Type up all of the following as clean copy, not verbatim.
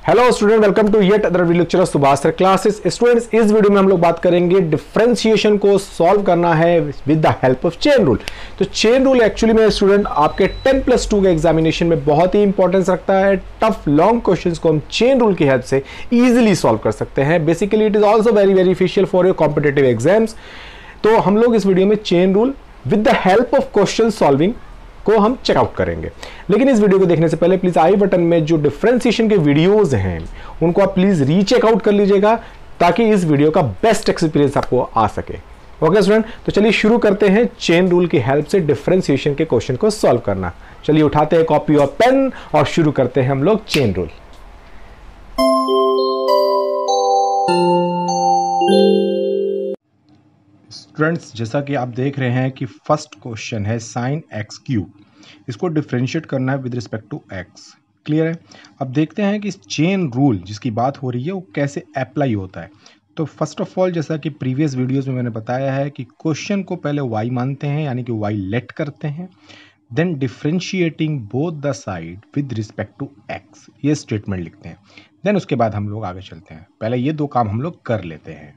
Hello student, welcome to yet another lecture of Subhash sir classes. Students, इस video में हम लोग बात करेंगे डिफरेंशिएशन को सॉल्व करना है with the help of chain rule. तो चेन रूल एक्चुअली में स्टूडेंट आपके 10+2 के एग्जामिनेशन में बहुत ही इंपॉर्टेंस रखता है। टफ लॉन्ग क्वेश्चंस को हम चेन रूल की हेल्प से इजीली सॉल्व कर सकते हैं। Basically it is also very beneficial for your competitive exams. तो हम लोग इस वीडियो में chain rule with the help of question solving को हम चेकआउट करेंगे। लेकिन इस वीडियो को देखने से पहले प्लीज आई बटन में जो डिफरेंशिएशन के वीडियोस हैं उनको आप प्लीज रीचेकआउट कर लीजिएगा ताकि इस वीडियो का बेस्ट एक्सपीरियंस आपको आ सके। ओके स्टूडेंट, तो चलिए शुरू करते हैं चेन रूल की हेल्प से डिफरेंशिएशन के क्वेश्चन को सॉल्व करना। चलिए उठाते हैं कॉपी और पेन और शुरू करते हैं हम लोग चेन रूल। स्टूडेंट्स, जैसा कि आप देख रहे हैं कि फर्स्ट क्वेश्चन है साइन एक्स क्यूब। इसको डिफरेंशिएट करना है with respect to X. Clear है? अब देखते हैं कि इस चेन रूल जिसकी बात हो रही है वो कैसे अप्लाई होता है। तो फर्स्ट ऑफ ऑल, जैसा कि प्रीवियस वीडियोस में मैंने बताया है कि क्वेश्चन को पहले y मानते हैं, यानी कि y लेट करते हैं, then differentiating both the side with respect to x, ये स्टेटमेंट लिखते हैं। देन उसके बाद हम लोग आगे चलते हैं। पहले ये दो काम हम लोग कर लेते हैं।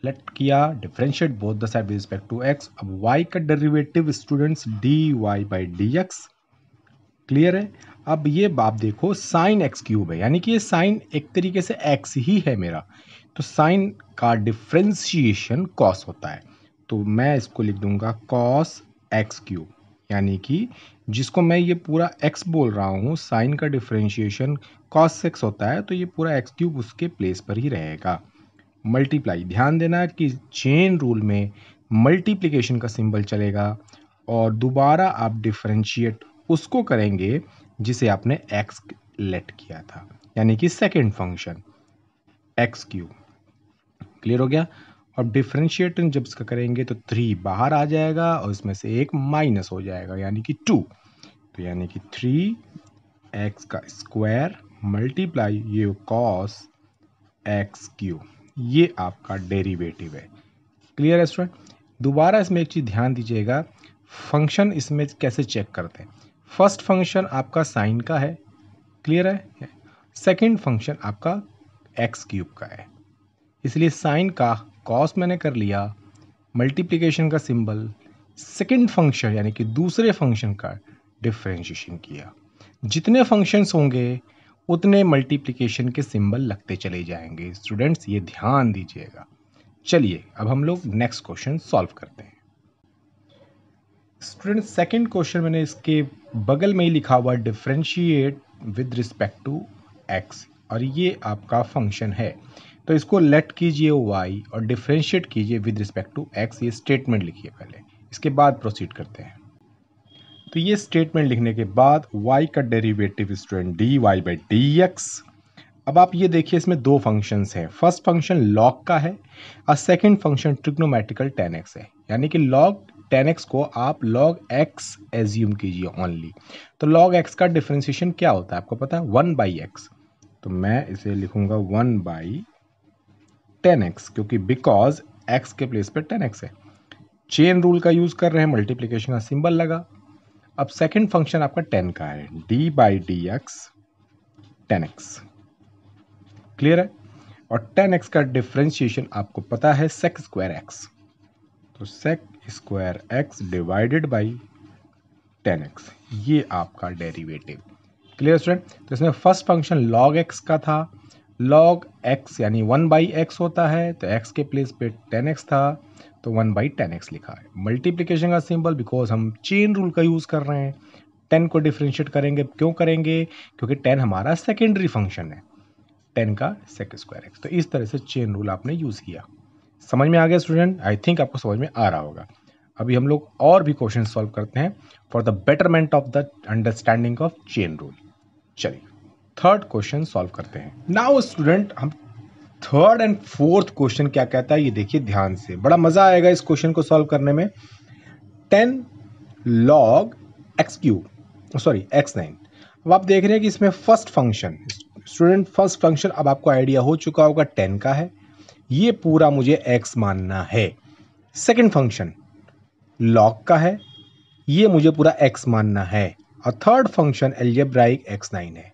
लेट किया, differentiate both the side with respect to x। अब y का डेरिवेटिव स्टूडेंट्स dy/dx। क्लियर है? अब ये आप देखो साइन एक्स क्यूब है, यानी कि ये साइन एक तरीके से x ही है मेरा। तो साइन का डिफरेंशिएशन cos होता है, तो मैं इसको लिख दूंगा cos x क्यूब, यानी कि जिसको मैं ये पूरा x बोल रहा हूँ, साइन का डिफरेंशिएशन cos x होता है, तो ये पूरा x क्यूब उसके प्लेस पर ही रहेगा। मल्टीप्लाई, ध्यान देना कि चेन रूल में मल्टीप्लिकेशन का सिंबल चलेगा और दोबारा आप डिफरेंशिएट उसको करेंगे जिसे आपने x लेट किया था, यानी कि second function x cube. Clear हो गया? और डिफरेंशिएट जब इसका करेंगे तो 3 बाहर आ जाएगा और इसमें से एक माइनस हो जाएगा, यानी कि 2। तो यानी कि 3x का स्क्वायर मल्टीप्लाई ये cos x क्यूब, ये आपका डेरिवेटिव है। क्लियर है स्टूडेंट? दोबारा इसमें एक चीज़ ध्यान दीजिएगा, फंक्शन इसमें कैसे चेक करते हैं। फर्स्ट फंक्शन आपका साइन का है, क्लियर है? सेकंड फंक्शन आपका एक्स क्यूब का है, इसलिए साइन का कॉस मैंने कर लिया, मल्टीप्लिकेशन का सिंबल, सेकंड फंक्शन यानी कि दूसरे फंक्शन का डिफरेंशिएशन किया। जितने फंक्शंस होंगे उतने मल्टीप्लिकेशन के सिंबल लगते चले जाएंगे। स्टूडेंट्स, ये ध्यान दीजिएगा। चलिए अब हम लोग नेक्स्ट क्वेश्चन सॉल्व करते हैं। स्टूडेंट, सेकंड क्वेश्चन मैंने इसके बगल में ही लिखा हुआ differentiate with respect to x, और ये आपका फंक्शन है। तो इसको लेट कीजिए y और डिफरेंशिएट कीजिए विद रिस्पेक्ट टू x, ये स्टेटमेंट लिखिए पहले, इसके बाद प्रोसीड करते हैं। तो ये स्टेटमेंट लिखने के बाद y का डेरिवेटिव स्टूडेंट dy/dx। अब आप ये देखिए, इसमें दो फंक्शंस हैं। फर्स्ट फंक्शन log का है और second function trigonometrical tan x है, यानी कि log tan x को आप log x एज्यूम कीजिए ओनली। तो log x का डिफरेंशिएशन क्या होता है आपको पता है? 1/x। तो मैं इसे लिखूंगा 1/tan x, क्योंकि बिकॉज x के प्लेस पे tan x है। चेन रूल का यूज कर रहे हैं, मल्टीप्लिकेशन का सिंबल लगा। अब सेकंड फंक्शन आपका tan का है, d/dx tan x। क्लियर है? और tan x का डिफरेंशिएशन आपको पता है sec स्क्वायर x, तो sec square x divided by tan x, ये आपका डेरिवेटिव। Clear student? तो इसमें फर्स्ट फंक्शन log x का था, log x यानी 1/x होता है, तो x के प्लेस पे tan x था, तो 1/tan x लिखा है। मल्टीप्लिकेशन का सिंबल, बिकॉज हम चेन रूल का यूज कर रहे हैं। 10 को डिफरेंशिएट करेंगे, क्यों करेंगे? क्योंकि 10 हमारा सेकेंडरी फंक्शन है, 10 का sec स्क्वायर x। तो इस तरह से चेन रूल आपने यूज किया। समझ में आ गया स्टूडेंट? आई थिंक आपको समझ में आ रहा होगा। अभी हम लोग और भी क्वेश्चन सॉल्व करते हैं for the betterment of the understanding of chain rule. चलिए थर्ड क्वेश्चन सॉल्व करते हैं। नाउ स्टूडेंट, हम थर्ड एंड फोर्थ क्वेश्चन क्या कहता है ये देखिए ध्यान से, बड़ा मजा आएगा इस क्वेश्चन को सॉल्व करने में। 10 log x cube, sorry x9। अब आप देख रहे हैं कि इसमें first function student, first function अब आपको आइडिया हो चुका होगा 10 का है, ये पूरा मुझे x मानना है। सेकंड फंक्शन log का है, ये मुझे पूरा x मानना है। और थर्ड फंक्शन अलजेब्राइक x9 है।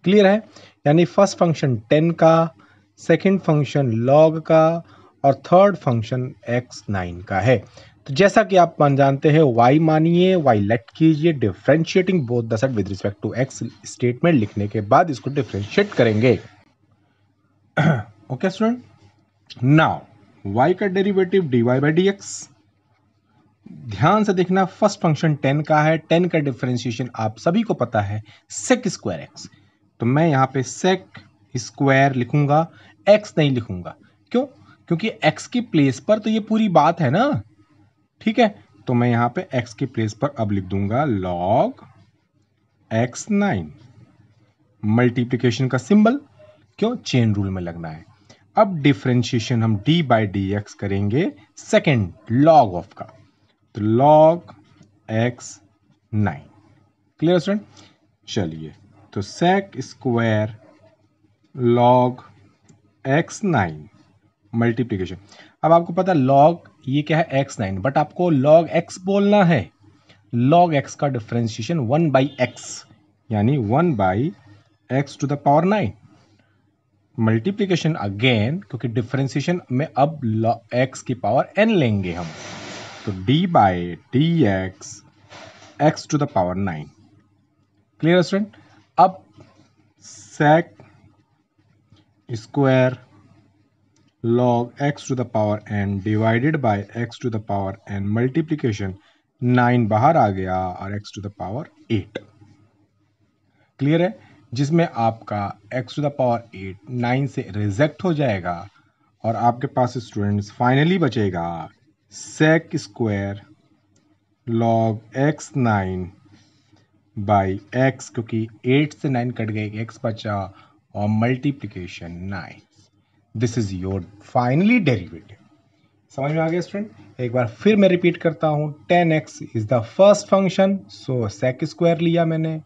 क्लियर है? यानी फर्स्ट फंक्शन 10 का, सेकंड फंक्शन log का और थर्ड फंक्शन x9 का है। तो जैसा कि आप जानते हैं y मानिए, y लेट कीजिए, differentiating both the set with respect to x statement लिखने के बाद इसको डिफरेंशिएट करेंगे। ओके स्टूडेंट, नाउ y का डेरिवेटिव dy बाई dx। ध्यान से देखना, फर्स्ट फंक्शन 10 का है, 10 का डिफरेंशिएशन आप सभी को पता है sec स्क्वायर x। तो मैं यहाँ पे sec स्क्वायर लिखूंगा, x नहीं लिखूंगा। क्यों? क्योंकि x की प्लेस पर तो ये पूरी बात है ना, ठीक है। तो मैं यहाँ पे x की प्लेस पर अब लिख दूंगा log x9, मल्टीप्लीकेशन का सिंबल, क्यों? चेन रूल में लगना है। अब डिफरेंशिएशन हम d बाई डी एक्स करेंगे सेकेंड log ऑफ का, तो log x9। Clear student? चलिए, तो sec square log x9 multiplication. अब आपको पता log ये क्या है x9, बट आपको log x बोलना है। log x का डिफरेंशिएशन 1 बाई x, यानी 1 by x to the power 9 multiplication again, क्योंकि डिफरेंशिएशन में अब x की पावर n लेंगे हम, तो d by D X x to the power 9। Clear student? अब sec square log x to the power n divided by x to the power n multiplication 9 बाहर आ गया और x to the power 8। Clear है? जिसमें आपका x to the power 8 9 से reject हो जाएगा और आपके पास स्टूडेंट्स फाइनली बचेगा sec square log x9 by x, क्योंकि 8 से 9 कट गए, x बचा, और multiplication 9। This is your finally derivative. समझ में आ गया स्टूडेंट? एक बार फिर मैं रिपीट करता हूं, 10x is the first function, so sec square लिया मैंने।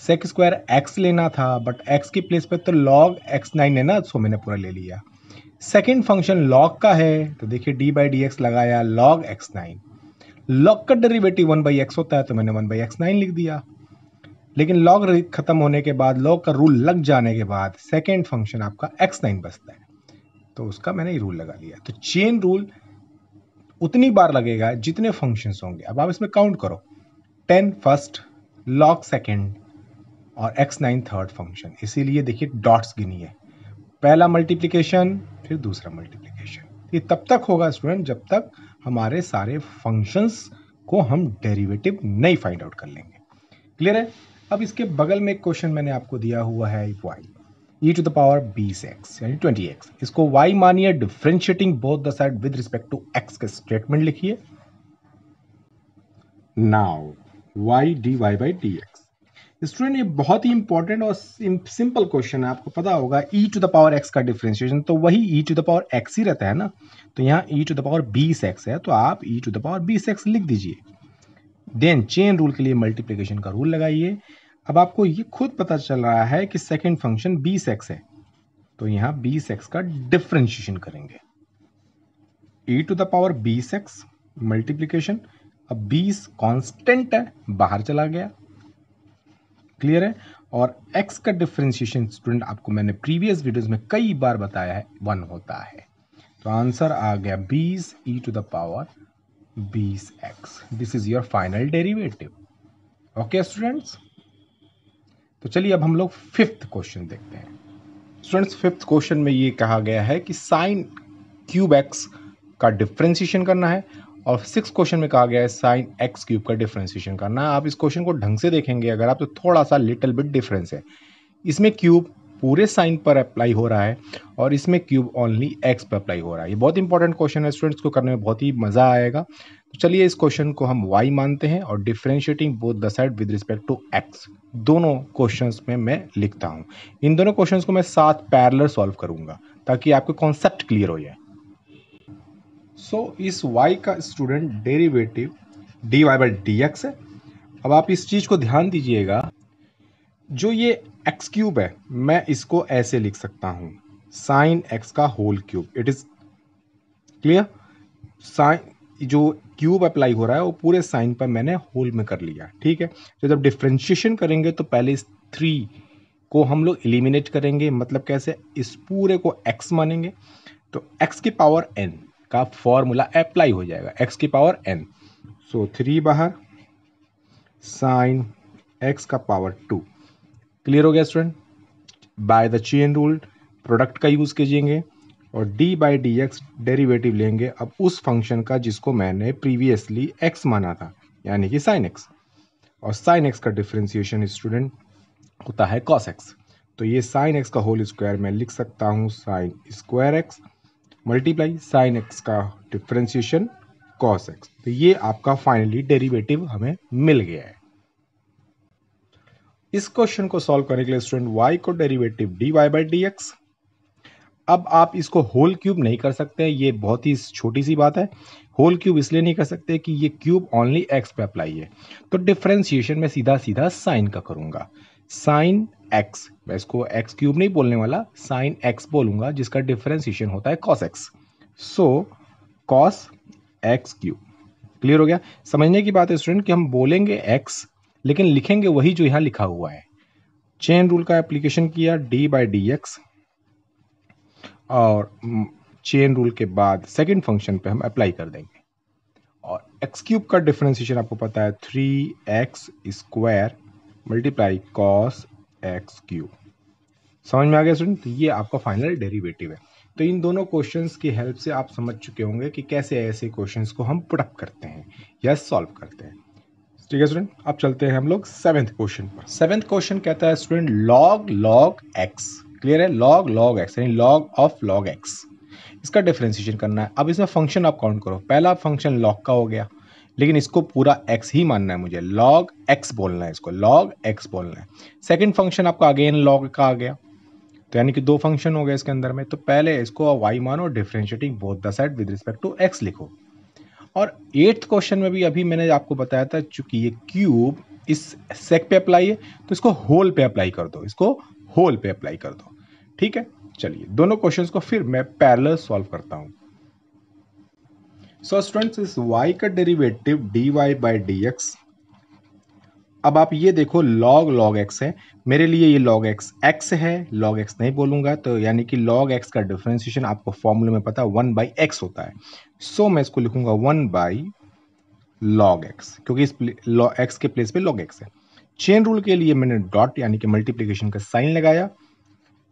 sec स्क्वायर x लेना था, बट x की प्लेस पे तो log x9 है ना, सो मैंने पूरा ले लिया। सेकेंड फंक्शन log का है, तो देखिए d बाई डी एक्स लगाया log x9। log का डेरिवेटिव 1 बाई एक्स होता है, तो मैंने 1 बाई x9 लिख दिया। लेकिन log खत्म होने के बाद, log का रूल लग जाने के बाद सेकेंड फंक्शन आपका x9 बचता है, तो उसका मैंने रूल लगा लिया। तो चेन रूल उतनी बार लगेगा जितने फंक्शंस होंगे। अब आप इसमें काउंट करो, 10 फर्स्ट, log सेकेंड और x9 थर्ड फंक्शन, इसीलिए देखिए डॉट्स गिनी है, पहला मल्टीप्लिकेशन फिर दूसरा मल्टीप्लिकेशन। ये तब तक होगा स्टूडेंट जब तक हमारे सारे फंक्शंस को हम डेरिवेटिव नहीं फाइंड आउट कर लेंगे। क्लियर है? अब इसके बगल में एक क्वेश्चन मैंने आपको दिया हुआ है y e to the power 20x यानी 20x, इसको y मानिए, differentiating both the side with respect to x के स्टेटमेंट लिखिए। Now y dy by dx। Student ये बहुत ही इंपॉर्टेंट और सिंपल क्वेश्चन है, आपको पता होगा e to the power x का डिफरेंशिएशन तो वही e to the power x ही रहता है ना, तो यहाँ e to the power 20x है, तो आप e to the power 20x लिख दीजिए। देन चेन रूल के लिए मल्टीप्लिकेशन का रूल लगाइए। अब आपको ये खुद पता चल रहा है कि सेकेंड फंक्शन 20x है, तो यहाँ 20x का डिफरेंशिएशन करेंगे, e to the power 20x multiplication. अब 20 कांस्टेंट है, बाहर चला गया। क्लियर है? और x का डिफरेंशिएशन स्टूडेंट आपको मैंने प्रीवियस वीडियोस में कई बार बताया है 1 होता है, तो आंसर आ गया 20 e to the power 20x। This is your final derivative. Okay students, तो चलिए अब हम लोग फिफ्थ क्वेश्चन देखते हैं। स्टूडेंट्स फिफ्थ क्वेश्चन में ये कहा गया है कि साइन क्यूब एक्स का डिफरेंशिएशन करना है, और सिक्स क्वेश्चन में कहा गया है साइन एक्स क्यूब का डिफरेंशिएशन करना है। आप इस क्वेश्चन को ढंग से देखेंगे अगर आप, तो थोड़ा सा लिटिल बिट डिफरेंस है। इसमें क्यूब पूरे साइन पर अप्लाई हो रहा है और इसमें क्यूब ओनली एक्स पर अप्लाई हो रहा है। ये बहुत इंपॉर्टेंट क्वेश्चन है स्टूडेंट्स, को करने में बहुत ही मजा आएगा। तो चलिए इस क्वेश्चन को हम y मानते हैं और differentiating both the side with respect to x दोनों क्वेश्चंस में मैं लिखता हूं। इन दोनों क्वेश्चंस को मैं साथ पैरेलल सॉल्व करूंगा ताकि आपको कॉन्सेप्ट क्लियर हो जाए। सो इस y का student derivative dy by D x है। अब आप इस चीज को ध्यान दीजिएगा, जो ये एक्स क्यूब है मैं इसको ऐसे लिख सकता हूं, साइन एक्स का whole cube. It is clear? Sine जो क्यूब अप्लाई हो रहा है वो पूरे साइन पर मैंने होल में कर लिया, ठीक है। तो जब डिफरेंशिएशन करेंगे तो पहले इस 3 को हम लोग एलिमिनेट करेंगे, मतलब कैसे, इस पूरे को x मानेंगे तो x की पावर n का फॉर्मूला अप्लाई हो जाएगा, x की पावर n। सो 3 बाहर साइन x का पावर 2। क्लियर हो गया student? By the chain rule product का यूज कीजिएंगे और D by D x derivative लेंगे अब उस फंक्शन का जिसको मैंने प्रीवियसली x माना था, यानी कि साइन x। और साइन x का डिफरेंशिएशन स्टूडेंट होता है कॉस x। तो ये साइन x का होल स्क्वायर मैं लिख सकता हूँ sine square x multiply sine x का डिफरेंशिएशन कॉस x। तो ये आपका फाइनली डेरिवेटिव हमें मिल गया है। इस क्वेश्चन को सॉल्व करने के लिए स्टूडेंट y को derivative dy by D x. अब आप इसको होल क्यूब नहीं कर सकते, ये बहुत ही छोटी सी बात है। होल क्यूब इसलिए नहीं कर सकते कि ये क्यूब ओनली x पे अप्लाई है। तो डिफरेंशिएशन में सीधा सीधा साइन का करूंगा, साइन x। मैं इसको x क्यूब नहीं बोलने वाला, साइन x बोलूंगा जिसका डिफरेंशिएशन होता है cos x। सो cos x क्यूब। क्लियर हो गया? समझने की बात है स्टूडेंट कि हम बोलेंगे x लेकिन लिखेंगे वही जो यहां लिखा हुआ है। चेन रूल का एप्लीकेशन किया d बाई डी एक्स और चेन रूल के बाद सेकंड फंक्शन पे हम अप्लाई कर देंगे। और एक्स क्यूब का डिफरेंशिएशन आपको पता है 3x square multiply cos x cube. समझ में आ गया स्टूडेंट? तो ये आपका फाइनल डेरिवेटिव है। तो इन दोनों क्वेश्चंस की हेल्प से आप समझ चुके होंगे कि कैसे ऐसे क्वेश्चंस को हम पुट अप करते हैं या सॉल्व करते हैं। ठीक है स्टूडेंट, अब चलते हैं हम लोग सेवेंथ क्वेश्चन पर। सेवेंथ क्वेश्चन कहता है student log log x. Clear है? लॉग लॉग एक्स यानी लॉग ऑफ लॉग एक्स, इसका डिफरेंशिएशन करना है। अब इसमें फंक्शन आप काउंट करो। पहला फंक्शन लॉग का हो गया, लेकिन इसको पूरा x ही मानना है मुझे, लॉग x बोलना है, इसको लॉग x बोलना है। सेकंड फंक्शन आपका अगेन लॉग का आ गया, तो यानी कि दो फंक्शन हो गए इसके अंदर में। तो पहले इसको y मानो, differentiating both the side with respect to x लिखो। और एट्थ क्वेश्चन में भी अभी मैंने आपको बताया था, चूंकि ये क्यूब इस सेक पे अप्लाई है तो इसको होल पे अप्लाई कर दो, इसको होल पे अप्लाई कर दो। ठीक है, चलिए दोनों क्वेश्चंस को फिर मैं पैरेलल सॉल्व करता हूं। सो स्टूडेंट्स, इस y का derivative dy by D x. अब आप ये देखो log log x है, मेरे लिए ये log x है, log x नहीं बोलूंगा। तो यानी कि log x का डिफरेंशिएशन आपको फॉर्मूले में पता है 1 बाई एक्स होता है। सो मैं इसको लिखूंगा 1 बाई log x, क्योंकि इस log x के प्लेस पे log x है। चेन रूल के लिए मैंने डॉट यानी कि मल्टीप्लिकेशन का साइन लगाया।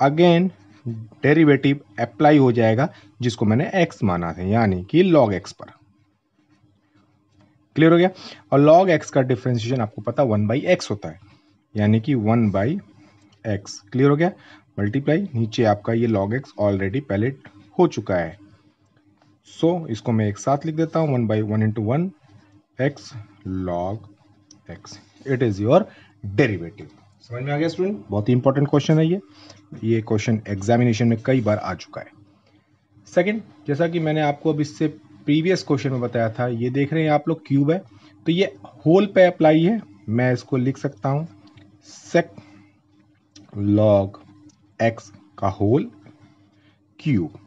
अगेन डेरिवेटिव अप्लाई हो जाएगा जिसको मैंने x माना था, यानी कि log x पर। क्लियर हो गया? और log x का डिफरेंशिएशन आपको पता 1 बाई एक्स होता है, यानी कि 1 बाई एक्स। क्लियर हो गया? मल्टीप्लाई नीचे आपका ये log x ऑलरेडी पहले हो चुका है। सो इसको मैं एक साथ लिख देता हूँ, 1 by 1 into 1 x log x. It is your derivative. समझ में आ गया स्टूडेंट? बहुत ही इंपॉर्टेंट क्वेश्चन है ये क्वेश्चन एग्जामिनेशन में कई बार आ चुका है। सेकंड, जैसा कि मैंने आपको अब इससे प्रीवियस क्वेश्चन में बताया था, ये देख रहे हैं आप लोग क्यूब है, तो ये होल पे अप्लाई है। मैं इसको लिख सकता हूं सेक लॉग एक्स का होल क्यूब।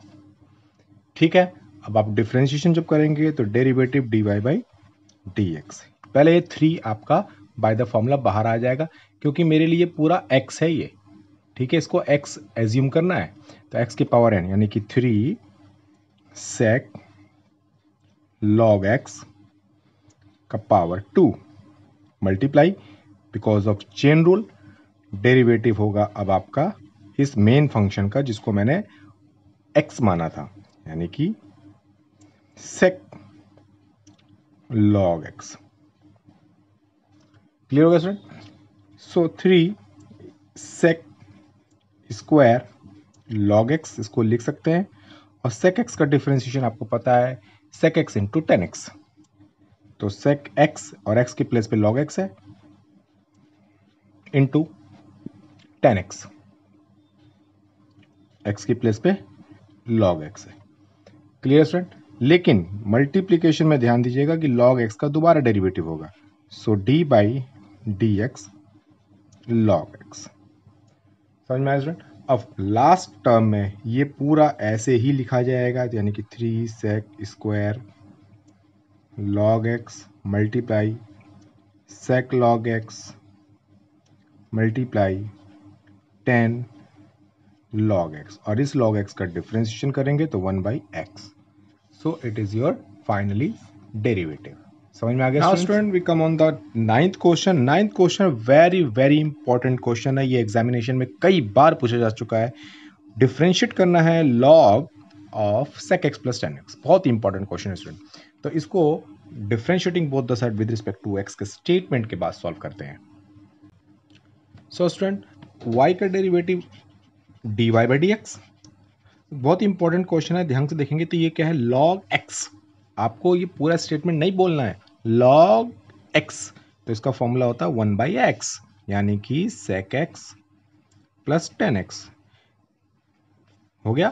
ठीक है, अब आप डिफरेंशिएशन जब करेंगे तो derivative dy by D x. पहले ये 3 आपका बाय द फॉर्मूला बाहर आ जाएगा, क्योंकि मेरे लिए पूरा x है ये। ठीक है, इसको x एज्यूम करना है, तो x की पावर n यानी कि 3 सेक log x का power 2 multiply because of chain rule derivative होगा अब आपका इस मेन फंक्शन का जिसको मैंने x माना था, यानी कि सेक log x। क्लियर होगा स्टूडेंट? सो 3 सेक स्क्वायर log x इसको लिख सकते हैं, और sec x का डिफरेंशिएशन आपको पता है sec x into ten x. तो sec x और x के प्लेस पे log x है इंटू टेन एक्स, x के प्लेस पे log x है। Clear student? लेकिन मल्टीप्लीकेशन में ध्यान दीजिएगा कि log x का दोबारा डेरिवेटिव होगा, सो d by D x log x। समझ में आया स्टूडेंट? अब लास्ट टर्म में ये पूरा ऐसे ही लिखा जाएगा, यानी कि 3 sec square log x multiply sec log x multiply 10 log x, और इस log x का डिफ्रेंशिएशन करेंगे तो 1/x. So it is your finally derivative. समझ में आ गया? Now student we come on the ninth question. Ninth question very very important question है. ये एग्जामिनेशन में कई बार पूछा जा चुका है. डिफ्रेंशिएट करना है log of sec x plus 10x. बहुत ही इंपॉर्टेंट क्वेश्चन है स्टूडेंट. तो इसको differentiating both the side with respect to x के स्टेटमेंट के बाद सॉल्व करते हैं. सो स्टूडेंट y का डेरिवेटिव dy बाई dx. बहुत ही इंपॉर्टेंट क्वेश्चन है. ध्यान से देखेंगे तो ये क्या है? log x. आपको ये पूरा स्टेटमेंट नहीं बोलना है. log x, तो इसका फॉर्मूला होता है 1/x, यानी कि sec x प्लस 10x. हो गया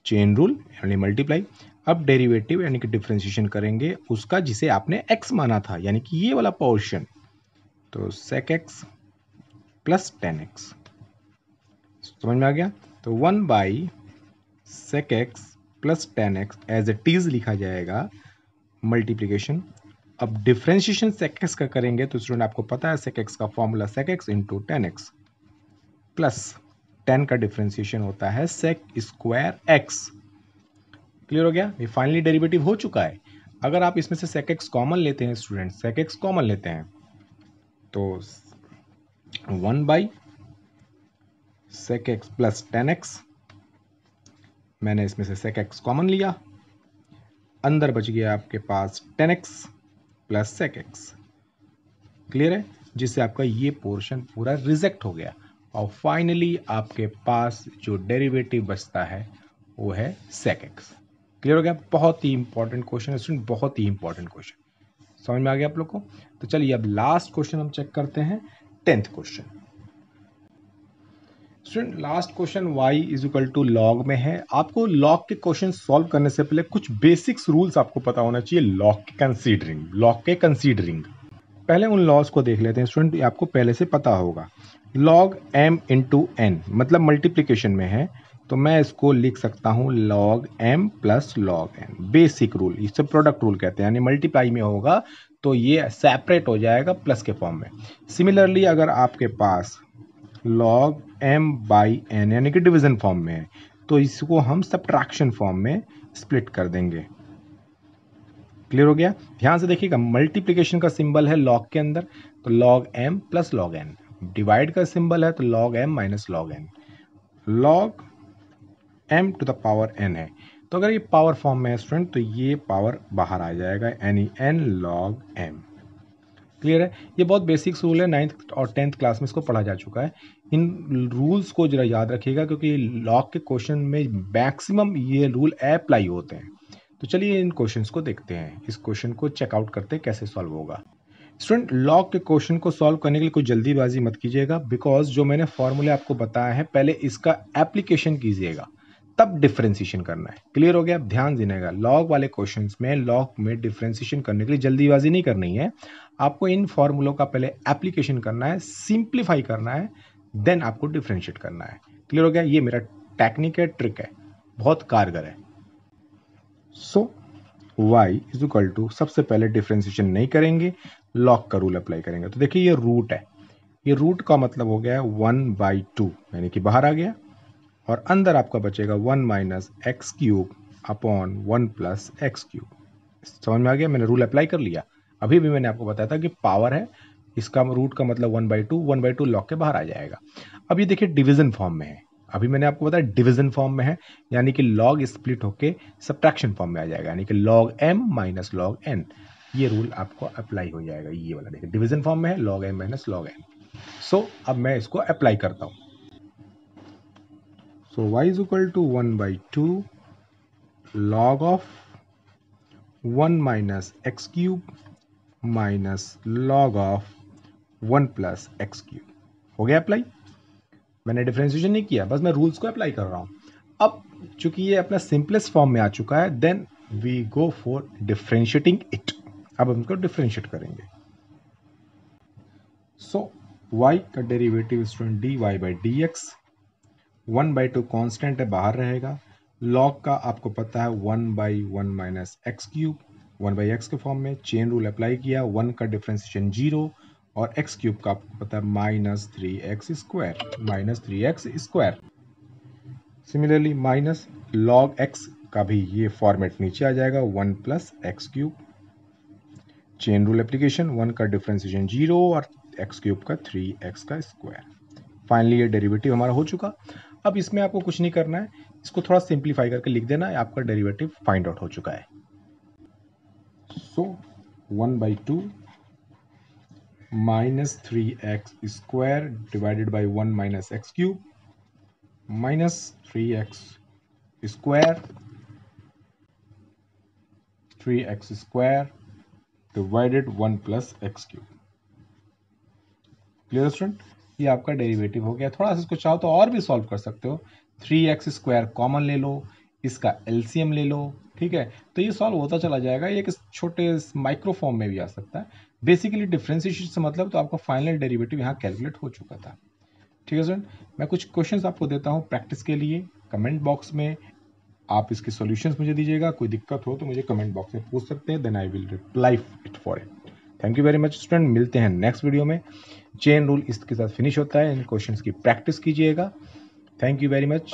चेन रूल यानी मल्टीप्लाई. अब डेरिवेटिव यानी कि डिफरेंशिएशन करेंगे उसका जिसे आपने x माना था, यानी कि ये वाला पोर्शन. तो sec x प्लस 10x. समझ में आ गया? तो 1/sec x plus 10x as it is लिखा जाएगा मल्टीप्लीकेशन. अब डिफरेंशिएशन sec x का करेंगे तो स्टूडेंट आपको पता है sec x का formula sec x into 10x plus 10 का डिफरेंशिएशन होता है sec स्क्वायर x. क्लियर हो गया? ये फाइनली डेरिवेटिव हो चुका है. अगर आप इसमें से sec x कॉमन लेते हैं स्टूडेंट, sec x कॉमन लेते हैं तो 1/sec x प्लस 10x. मैंने इसमें से sec x कॉमन लिया, अंदर बच गया आपके पास 10x plus sec x. Clear है? जिससे आपका ये पोर्शन पूरा रिजेक्ट हो गया और फाइनली आपके पास जो डेरिवेटिव बचता है वो है sec x. क्लियर हो गया? बहुत ही इंपॉर्टेंट क्वेश्चन है स्टूडेंट, बहुत ही इंपॉर्टेंट क्वेश्चन. समझ में आ गया आप लोग को? तो चलिए अब लास्ट क्वेश्चन हम चेक करते हैं, 10th question. Student last question y is equal to log में है. आपको लॉग के क्वेश्चन सॉल्व करने से पहले कुछ बेसिक्स रूल्स आपको पता होना चाहिए लॉग के कंसीडरिंग. पहले उन लॉज को देख लेते हैं स्टूडेंट. आपको पहले से पता होगा लॉग m इंटू n मतलब मल्टीप्लीकेशन में है, तो मैं इसको लिख सकता हूँ log m plus log n. Basic rule, इसे प्रोडक्ट रूल कहते हैं, यानी मल्टीप्लाई में होगा तो ये सेपरेट हो जाएगा प्लस के फॉर्म में. सिमिलरली अगर आपके पास log m बाई n यानी कि डिवीजन फॉर्म में है तो इसको हम सब्ट्रैक्शन फॉर्म में स्प्लिट कर देंगे. क्लियर हो गया? ध्यान से देखिएगा, मल्टीप्लिकेशन का सिंबल है log के अंदर तो log m plus log n. Divide का सिंबल है तो log m minus log n. log m to the power n है, तो अगर ये पावर फॉर्म में है स्टूडेंट तो ये पावर बाहर आ जाएगा, यानी n log m. क्लियर है? ये बहुत बेसिक रूल है, 9th और 10th क्लास में इसको पढ़ा जा चुका है. इन रूल्स को जरा याद रखिएगा क्योंकि लॉग के क्वेश्चन में मैक्सिमम ये रूल अप्लाई होते हैं. तो चलिए इन क्वेश्चंस को देखते हैं, इस क्वेश्चन को चेकआउट करते हैं कैसे सॉल्व होगा. स्टूडेंट लॉग के क्वेश्चन को सॉल्व करने के लिए कोई जल्दीबाजी मत कीजिएगा, बिकॉज जो मैंने फॉर्मूले आपको बताया है पहले इसका एप्लीकेशन कीजिएगा तब डिफरेंशिएशन करना है. क्लियर हो गया? ध्यान दीजिएगा, लॉग वाले क्वेश्चंस में लॉग में डिफरेंशिएशन करने के लिए जल्दीबाजी नहीं करनी है. आपको इन फॉर्मूलों का पहले एप्लीकेशन करना है, सिंप्लीफाई करना है, देन आपको डिफरेंशिएट करना है. क्लियर हो गया? ये मेरा टेक्निक है, ट्रिक है, बहुत कारगर है. सो y इज इक्वल टू, सबसे पहले डिफरेंशिएशन नहीं करेंगे, लॉग का रूल अप्लाई करेंगे. तो देखिए ये रूट है, ये रूट का मतलब हो गया 1/2 यानी कि बाहर आ गया, और अंदर आपका बचेगा 1 minus x cube upon 1 plus x cube. समझ में आ गया? मैंने रूल अप्लाई कर लिया. अभी भी मैंने आपको बताया था कि पावर है, इसका रूट का मतलब 1/2 लॉग के बाहर आ जाएगा. अब ये देखिए डिवीजन फॉर्म में है, अभी मैंने आपको बताया डिवीजन फॉर्म में है, यानी कि लॉग स्प्लिट होके सब्ट्रैक्शन फॉर्म में आ जाएगा, यानी कि log m minus log n. ये रूल आपको अप्लाई हो जाएगा. ये वाला देखिए डिवीजन फॉर्म में है, log m minus log n. So अब मैं इसको अप्लाई करता हूँ. So y is equal to 1/2 log of 1 minus x cube minus log of 1 plus x cube. हो गया अप्लाई? मैंने डिफरेंशिएशन नहीं किया, बस मैं रूल्स को अप्लाई कर रहा हूँ. अब चूंकि ये अपना सिंपलेस्ट फॉर्म में आ चुका है, then we go for differentiating it. अब हम इसको डिफरेंशिएट करेंगे. सो y का derivative student dy by D x. 1/2 constant है, बाहर रहेगा. log का आपको पता है 1/1 माइनस एक्स क्यूब, 1/x के फॉर्म में. चेन रूल अप्लाई किया, 1 का डिफरेंशिएशन 0, और एक्स क्यूब का आपको पता है -3x²। Similarly minus log x का भी ये फॉर्मेट नीचे आ जाएगा 1 + x³। चेन रूल एप्लीकेशन, 1 का डिफरेंशिएशन 0 और x³ का 3x²। फाइनली ये डेरिवेटिव हमारा हो चुका। अब इसमें आपको कुछ नहीं करना है, इसको थोड़ा सिंप्लीफाई करके लिख देना है, आपका डेरिवेटिव फाइंड आउट हो चुका है। सो 1/2 -3x² divided by 1 - x³ -3x² divided 1 + x³। Clear student, ये आपका डेरिवेटिव हो गया। थोड़ा सा इसको चाहो तो और भी सॉल्व कर सकते हो, 3x² कॉमन ले लो, इसका एलसीएम ले लो, ठीक है, तो ये सॉल्व होता चला जाएगा। ये एक छोटे माइक्रो फॉर्म में भी आ सकता है। बेसिकली डिफरेंशिएशन से मतलब तो आपका फाइनल डेरिवेटिव यहाँ कैलकुलेट हो चुका था। ठीक है स्टूडेंट, मैं कुछ क्वेश्चंस आपको देता हूँ प्रैक्टिस के लिए। कमेंट बॉक्स में आप इसके सॉल्यूशंस मुझे दीजिएगा। कोई दिक्कत हो तो मुझे कमेंट बॉक्स में पूछ सकते हैं, then I will reply it for it. Thank you very much student, मिलते हैं नेक्स्ट वीडियो में। चेन रूल इसके साथ फिनिश होता है, इन क्वेश्चंस की प्रैक्टिस कीजिएगा। Thank you very much.